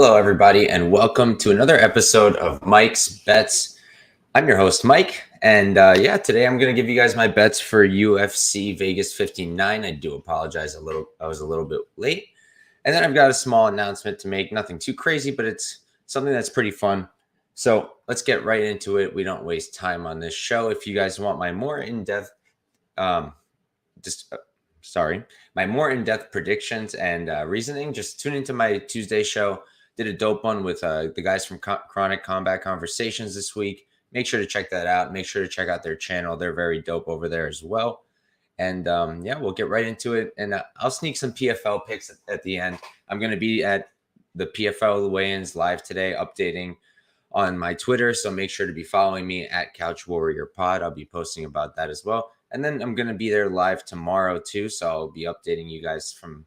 Hello, everybody, and welcome to another episode of Mike's Bets. I'm your host, Mike, and today I'm going to give you guys my bets for UFC Vegas 59. I do apologize I was a little bit late, and then I've got a small announcement to make. Nothing too crazy, but it's something that's pretty fun. So let's get right into it. We don't waste time on this show. If you guys want my more in-depth, my more in-depth predictions and reasoning, just tune into my Tuesday show. Did a dope one with the guys from Chronic Combat Conversations this week. Make sure to check that out. Make sure to check out their channel. They're very dope over there as well. And we'll get right into it. And I'll sneak some PFL picks at the end. I'm going to be at the PFL weigh-ins live today, updating on my Twitter. So make sure to be following me at Couch Warrior Pod. I'll be posting about that as well. And then I'm going to be there live tomorrow too. So I'll be updating you guys from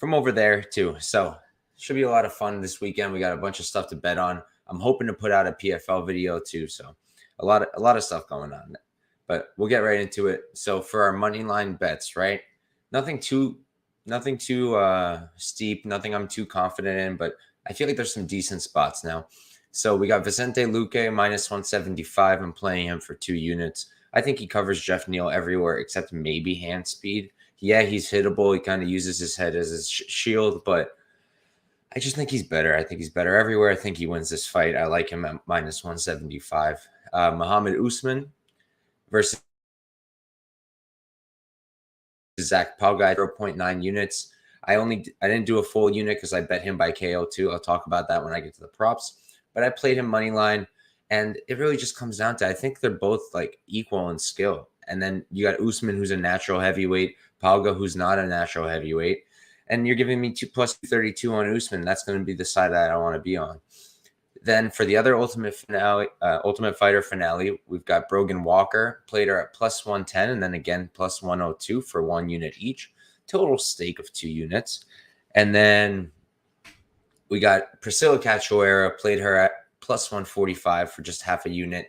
over there too. So should be a lot of fun this weekend. We got a bunch of stuff to bet on. I'm hoping to put out a PFL video too. So a lot of stuff going on, but we'll get right into it. So for our money line bets, right? Nothing too steep, nothing I'm too confident in, but I feel like there's some decent spots now. So we got Vicente Luque minus 175. I'm playing him for 2 units. I think he covers Jeff Neal everywhere except maybe hand speed. Yeah, he's hittable. He kind of uses his head as his shield, but I just think he's better. I think he's better everywhere. I think he wins this fight. I like him at minus 175. Muhammad Usman versus Zach Palgai, 0.9 units. I didn't do a full unit because I bet him by KO too. I'll talk about that when I get to the props. But I played him money line, and it really just comes down to I think they're both like equal in skill. And then you got Usman, who's a natural heavyweight, Palga, who's not a natural heavyweight. And you're giving me plus 232 on Usman. That's going to be the side that I want to be on. Then for the other Ultimate Fighter finale, we've got Brogan Walker, played her at plus 110, and then again plus 102 for 1 unit each. Total stake of 2 units. And then we got Priscilla Cachoeira, played her at plus 145 for just half a unit.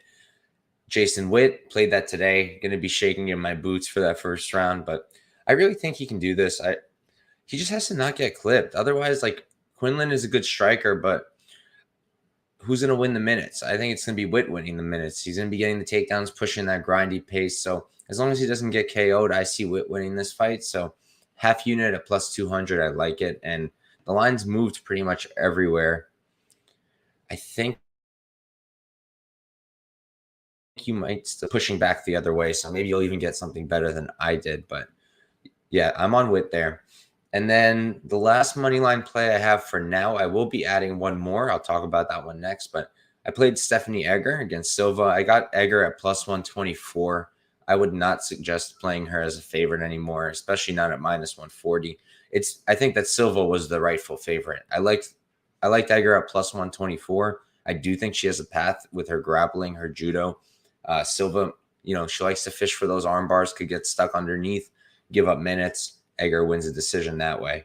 Jason Witt, played that today. Going to be shaking in my boots for that first round, but I really think he can do this. He just has to not get clipped. Otherwise, like, Quinlan is a good striker, but who's going to win the minutes? I think it's going to be Witt winning the minutes. He's going to be getting the takedowns, pushing that grindy pace. So as long as he doesn't get KO'd, I see Witt winning this fight. So half unit at plus 200, I like it. And the line's moved pretty much everywhere. I think you might still pushing back the other way. So maybe you'll even get something better than I did. But yeah, I'm on Witt there. And then the last money line play I have for now, I will be adding one more. I'll talk about that one next. But I played Stephanie Egger against Silva. I got Egger at plus 124. I would not suggest playing her as a favorite anymore, especially not at minus 140. I think that Silva was the rightful favorite. I liked Egger at plus 124. I do think she has a path with her grappling, her judo. Silva, she likes to fish for those arm bars, could get stuck underneath, give up minutes. Egger wins a decision that way.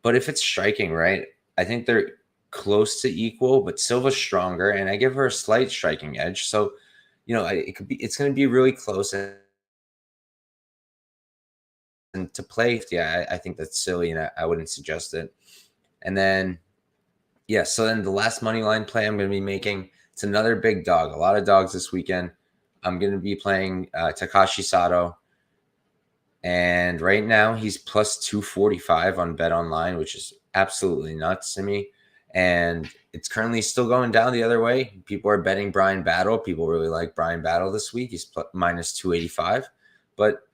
But if it's striking, right, I think they're close to equal, but Silva's stronger, and I give her a slight striking edge. So, it's going to be really close. And to play, I think that's silly, and I wouldn't suggest it. And then, so then the last money line play I'm going to be making, it's another big dog. A lot of dogs this weekend. I'm going to be playing Takashi Sato. And right now he's plus 245 on Bet Online, which is absolutely nuts to me. And it's currently still going down the other way. People are betting Brian Battle. People really like Brian Battle this week. He's minus 285. But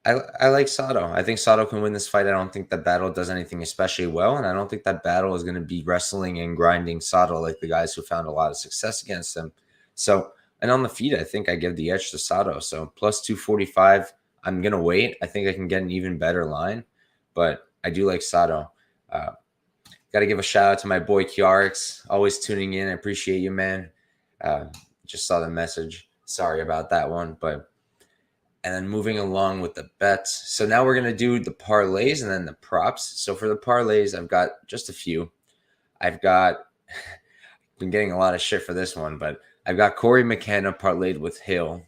I like Sato. I think Sato can win this fight. I don't think that Battle does anything especially well. And I don't think that Battle is going to be wrestling and grinding Sato like the guys who found a lot of success against him. So, and on the feet, I think I give the edge to Sato. So plus 245. I'm going to wait. I think I can get an even better line, but I do like Sato. Got to give a shout out to my boy Kiarix, always tuning in. I appreciate you, man. Just saw the message. Sorry about that one, and then moving along with the bets. So now we're going to do the parlays and then the props. So for the parlays, I've got just a few. I've been getting a lot of shit for this one, but I've got Corey McKenna parlayed with Hill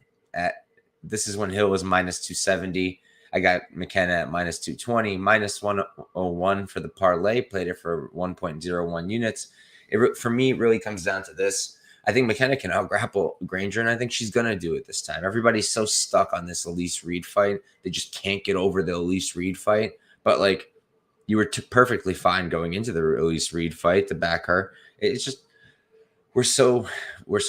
this is when Hill was minus 270. I got McKenna at minus 220, minus 101 for the parlay, played it for 1.01 units. For me, it really comes down to this. I think McKenna can out-grapple Granger, and I think she's going to do it this time. Everybody's so stuck on this Elise Reed fight. They just can't get over the Elise Reed fight. But, like, you were perfectly fine going into the Elise Reed fight to back her. It's just we're so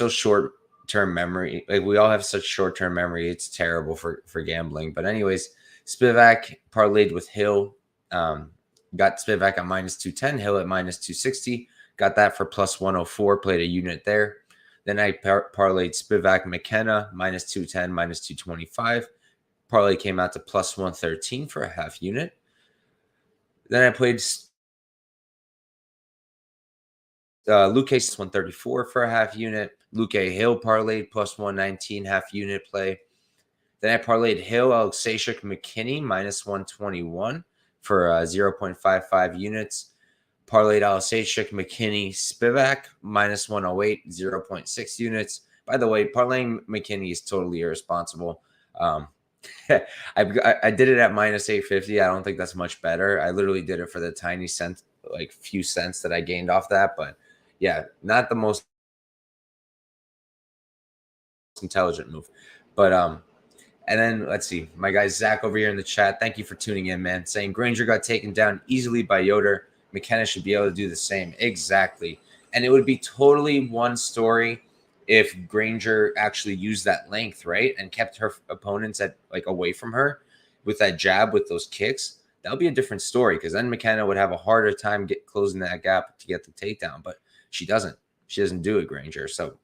short-term memory. Like, we all have such short-term memory. It's terrible for gambling. But anyways, Spivak parlayed with Hill. Got Spivak at minus 210, Hill at minus 260. Got that for plus 104, played a unit there. Then I parlayed Spivak McKenna, minus 210, minus 225. Parlay came out to plus 113 for a half unit. Then I played Luque 134 for a half unit. Luque Hill parlayed plus 119, half unit play. Then I parlayed Hill Alexashuk McKinney, minus 121 for 0.55 units. Parlayed Alexashuk McKinney Spivak, minus 108, 0.6 units. By the way, parlaying McKinney is totally irresponsible. I did it at minus 850. I don't think that's much better. I literally did it for the tiny cent, like few cents that I gained off that. But yeah, not the most intelligent move. But and then let's see, my guy Zach over here in the chat. Thank you for tuning in, man. Saying Granger got taken down easily by Yoder. McKenna should be able to do the same. Exactly. And it would be totally one story if Granger actually used that length, right? And kept her opponents at like away from her with that jab, with those kicks. That would be a different story, because then McKenna would have a harder time closing that gap to get the takedown. But she doesn't. She doesn't do it, Granger. So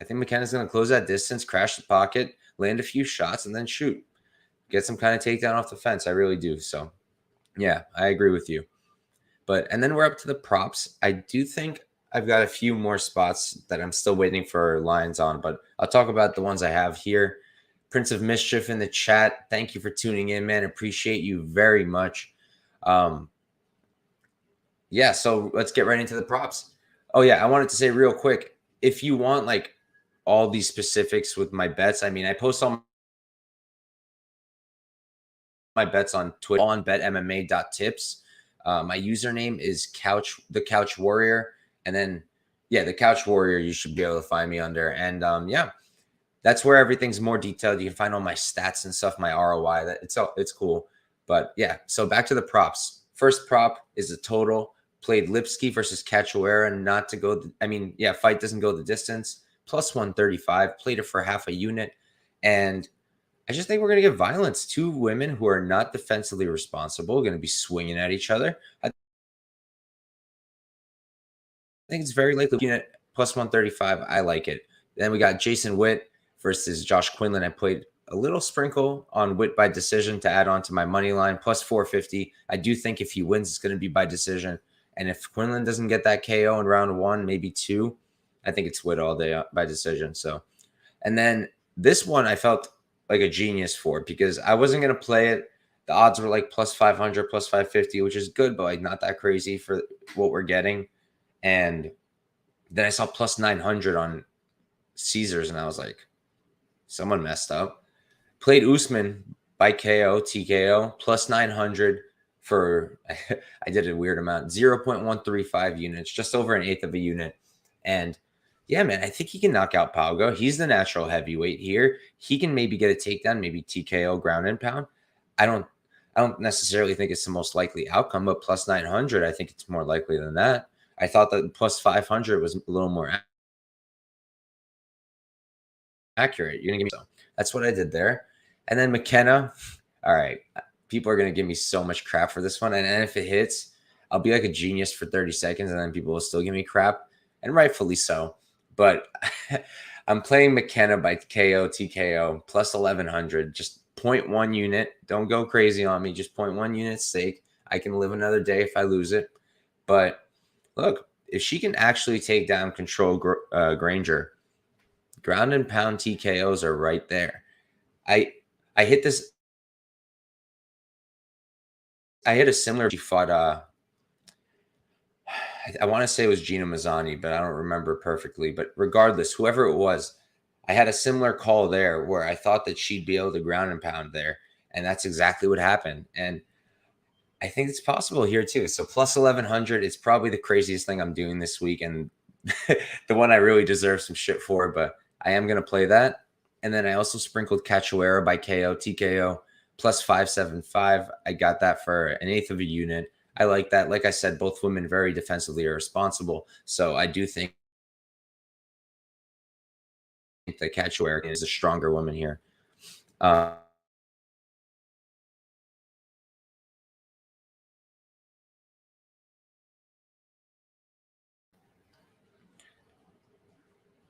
I think McKenna's going to close that distance, crash the pocket, land a few shots, and then shoot. Get some kind of takedown off the fence. I really do. So, yeah, I agree with you. And then we're up to the props. I do think I've got a few more spots that I'm still waiting for lines on, but I'll talk about the ones I have here. Prince of Mischief in the chat. Thank you for tuning in, man. Appreciate you very much. Yeah, so let's get right into the props. Oh, yeah, I wanted to say real quick, if you want like all these specifics with my bets, I mean, I post all my bets on Twitter on betmma.tips. My username is the Couch Warrior. And then, yeah, the Couch Warrior, you should be able to find me under. And yeah, that's where everything's more detailed. You can find all my stats and stuff, my ROI. It's cool. But yeah, so back to the props. First prop is a total. Played Lipsky versus Cachoeira, not to go. Fight doesn't go the distance. Plus 135. Played it for half a unit. And I just think we're going to get violence. Two women who are not defensively responsible, going to be swinging at each other. I think it's very likely. Unit plus 135. I like it. Then we got Jason Witt versus Josh Quinlan. I played a little sprinkle on Witt by decision to add on to my money line, plus 450. I do think if he wins, it's going to be by decision. And if Quinlan doesn't get that KO in round 1, maybe 2, I think it's Witt all day by decision. So, and then this one I felt like a genius for, because I wasn't going to play it. The odds were like plus 500, plus 550, which is good, but like not that crazy for what we're getting. And then I saw plus 900 on Caesars, and I was like, someone messed up. Played Usman by KO, TKO, plus 900 for, I did a weird amount, 0.135 units, just over an eighth of a unit. And yeah, man, I think he can knock out Paugo. He's the natural heavyweight here. He can maybe get a takedown, maybe TKO, ground and pound. I don't necessarily think it's the most likely outcome, but plus 900, I think it's more likely than that. I thought that plus 500 was a little more accurate. You're going to give me so. That's what I did there. And then McKenna. All right. People are going to give me so much crap for this one. And if it hits, I'll be like a genius for 30 seconds, and then people will still give me crap, and rightfully so. But I'm playing McKenna by KO, TKO, plus 1,100, just 0.1 unit. Don't go crazy on me. Just 0.1 unit stake. I can live another day if I lose it. But look, if she can actually take down control Granger, ground and pound TKOs are right there. I hit this. I hit a similar. She fought. I want to say it was Gina Mazzani, but I don't remember perfectly. But regardless, whoever it was, I had a similar call there where I thought that she'd be able to ground and pound there. And that's exactly what happened. And I think it's possible here too. So plus 1100 is probably the craziest thing I'm doing this week, and the one I really deserve some shit for, but I am going to play that. And then I also sprinkled Cachoeira by KO, TKO, plus 575. I got that for an eighth of a unit. I like that. Like I said, both women very defensively irresponsible. So I do think that Cachoeira is a stronger woman here.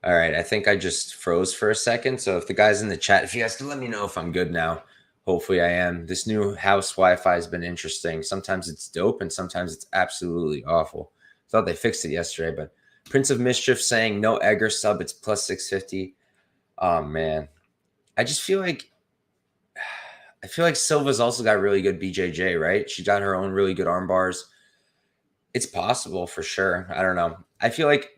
All right, I think I just froze for a second. So if the guys in the chat, if you guys can let me know if I'm good now. Hopefully I am. This new house Wi-Fi has been interesting. Sometimes it's dope and sometimes it's absolutely awful. Thought they fixed it yesterday, but Prince of Mischief saying no Egger sub, it's plus 650. Oh man. I just feel like Silva's also got really good BJJ, right? She got her own really good arm bars. It's possible for sure. I don't know. I feel like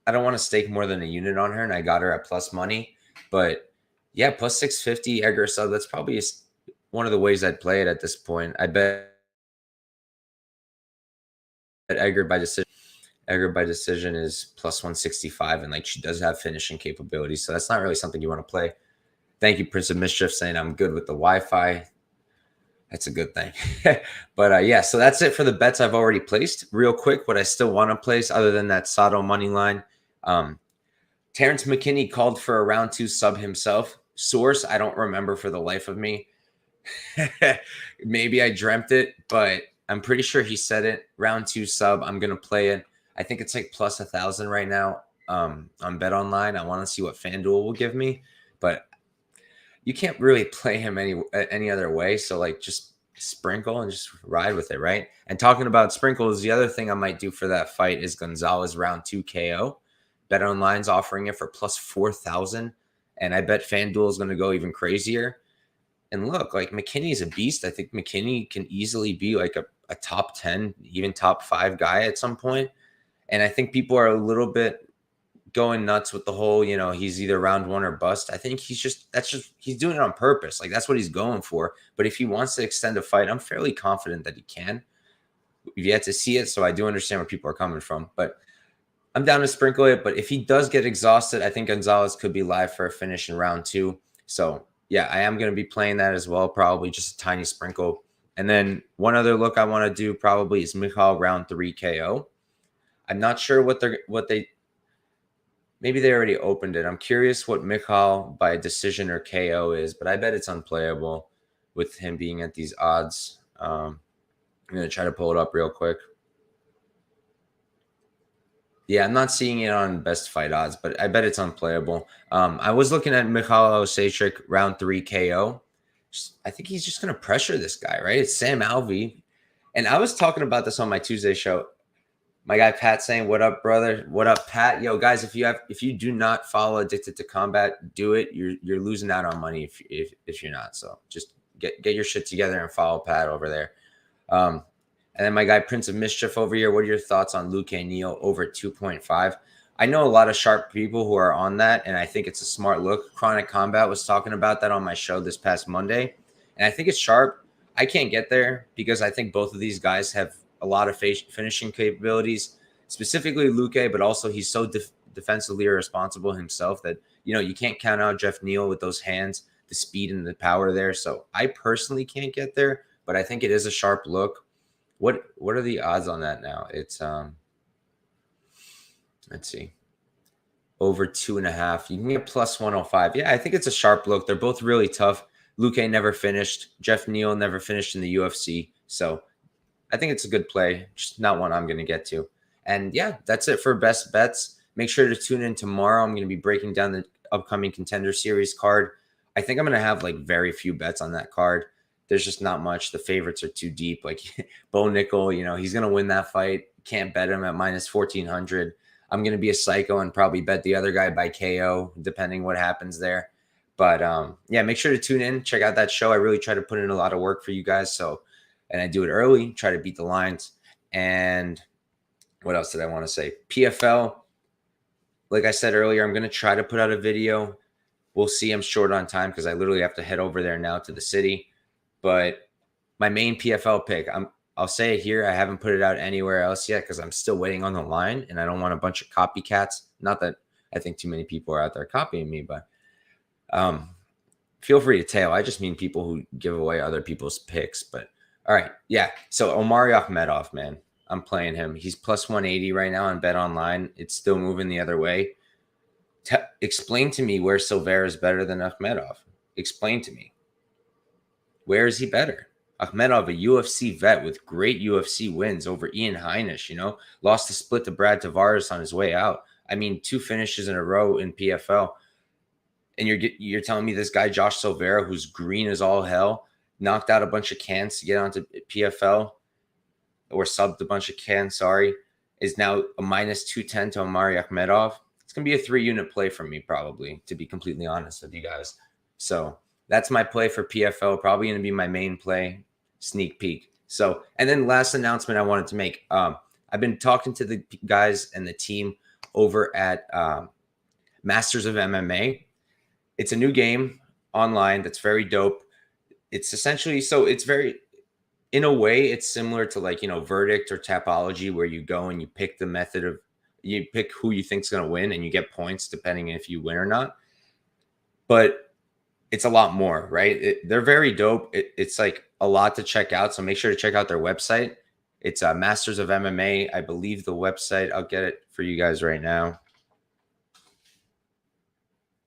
I don't want to stake more than a unit on her, and I got her at plus money. But yeah, plus 650 Edgar sub. That's probably one of the ways I'd play it at this point. I bet Edgar by decision. Edgar by decision is plus 165, and like she does have finishing capabilities, so that's not really something you want to play. Thank you, Prince of Mischief, saying I'm good with the Wi-Fi. That's a good thing. But yeah, so that's it for the bets I've already placed. Real quick, what I still want to place other than that Sato money line. Terrence McKinney called for a round 2 sub himself. Source, I don't remember for the life of me. Maybe I dreamt it, but I'm pretty sure he said it. Round 2 sub. I'm going to play it. I think it's like plus 1,000 right now on Bet Online. I want to see what FanDuel will give me, but you can't really play him any other way. So like just sprinkle and just ride with it, right? And talking about sprinkles, the other thing I might do for that fight is Gonzalez round 2 KO. Bet Online's offering it for plus 4,000, and I bet FanDuel is going to go even crazier. And look, like McKinney's a beast. I think McKinney can easily be like a top 10, even top 5 guy at some point. And I think people are a little bit going nuts with the whole, he's either round 1 or bust. I think he's doing it on purpose. Like that's what he's going for. But if he wants to extend a fight, I'm fairly confident that he can. We've yet to see it, so I do understand where people are coming from. But I'm down to sprinkle it. But if he does get exhausted, I think Gonzalez could be live for a finish in round 2. So yeah, I am going to be playing that as well. Probably just a tiny sprinkle. And then one other look I want to do probably is Michal round 3 KO. I'm not sure what they maybe they already opened it. I'm curious what Michal by decision or KO is, but I bet it's unplayable with him being at these odds. I'm going to try to pull it up real quick. Yeah, I'm not seeing it on best fight odds, but I bet it's unplayable. I was looking at Michal Osachik round 3 KO. I think he's just going to pressure this guy, right? It's Sam Alvey. And I was talking about this on my Tuesday show. My guy Pat saying, "What up, brother? What up, Pat? Yo, guys, if you do not follow Addicted to Combat, do it. You're losing out on money if you're not. So just get your shit together and follow Pat over there." And then my guy Prince of Mischief over here. What are your thoughts on Luke Neal over 2.5? I know a lot of sharp people who are on that, and I think it's a smart look. Chronic Combat was talking about that on my show this past Monday, and I think it's sharp. I can't get there because I think both of these guys have a lot of finishing capabilities, specifically Luque, but also he's so defensively irresponsible himself that, you can't count out Jeff Neal with those hands, the speed and the power there. So I personally can't get there, but I think it is a sharp look. What are the odds on that now? It's, let's see, over 2.5. You can get plus 105. Yeah, I think it's a sharp look. They're both really tough. Luque never finished. Jeff Neal never finished in the UFC. So I think it's a good play, just not one I'm going to get to. And yeah, that's it for best bets. Make sure to tune in tomorrow. I'm going to be breaking down the upcoming Contender Series card. I think I'm going to have like very few bets on that card. There's just not much. The favorites are too deep. Like Bo Nickel, he's going to win that fight. Can't bet him at minus 1,400. I'm going to be a psycho and probably bet the other guy by KO, depending what happens there. But yeah, make sure to tune in. Check out that show. I really try to put in a lot of work for you guys. And I do it early, try to beat the lines. And what else did I want to say? PFL, like I said earlier, I'm going to try to put out a video. We'll see. I'm short on time because I literally have to head over there now to the city. But my main PFL pick, I'll say it here. I haven't put it out anywhere else yet because I'm still waiting on the line, and I don't want a bunch of copycats. Not that I think too many people are out there copying me, but feel free to tail. I just mean people who give away other people's picks. But all right, yeah. So Omari Akhmedov, man, I'm playing him. He's plus 180 right now on Bet Online. It's still moving the other way. Explain to me where Silveira is better than Akhmedov. Explain to me. Where is he better? Akhmedov, a UFC vet with great UFC wins over Ian Heinisch, lost the split to Brad Tavares on his way out. I mean, 2 finishes in a row in PFL. And you're telling me this guy, Josh Silveira, who's green as all hell, knocked out a bunch of cans to get onto PFL, or subbed a bunch of cans, is now a minus 210 to Omari Akhmedov. It's going to be a 3-unit play for me, probably, to be completely honest with you guys. So that's my play for PFL, probably going to be my main play, sneak peek. So, and then last announcement I wanted to make. I've been talking to the guys and the team over at Masters of MMA. It's a new game online that's very dope. It's essentially, so it's very, in a way, it's similar to like, Verdict or Tapology, where you go and you pick the method of, you pick who you think's going to win and you get points depending if you win or not. But it's a lot more, right? They're very dope. It's like a lot to check out. So make sure to check out their website. It's Masters of MMA. I believe the website, I'll get it for you guys right now.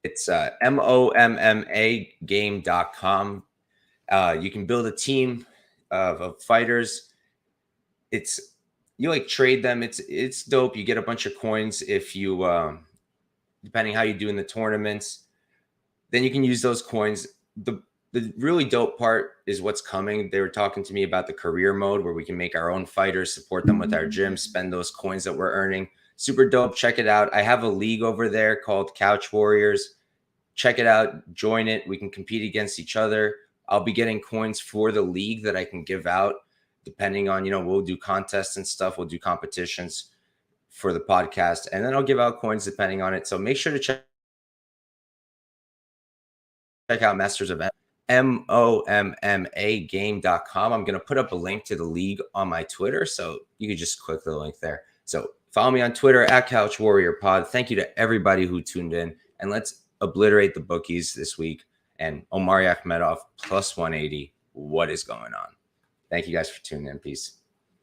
It's mommagame.com. You can build a team of fighters. You like trade them. It's dope. You get a bunch of coins if you, depending how you do in the tournaments. Then you can use those coins. The really dope part is what's coming. They were talking to me about the career mode where we can make our own fighters, support them with our gym, spend those coins that we're earning. Super dope. Check it out. I have a league over there called Couch Warriors. Check it out. Join it. We can compete against each other. I'll be getting coins for the league that I can give out depending on, we'll do contests and stuff. We'll do competitions for the podcast. And then I'll give out coins depending on it. So make sure to check out Masters of mommagame.com. I'm going to put up a link to the league on my Twitter, so you can just click the link there. So follow me on Twitter at Couch Warrior Pod. Thank you to everybody who tuned in, and let's obliterate the bookies this week. And Omari Akhmedov plus 180. What is going on? Thank you guys for tuning in. Peace.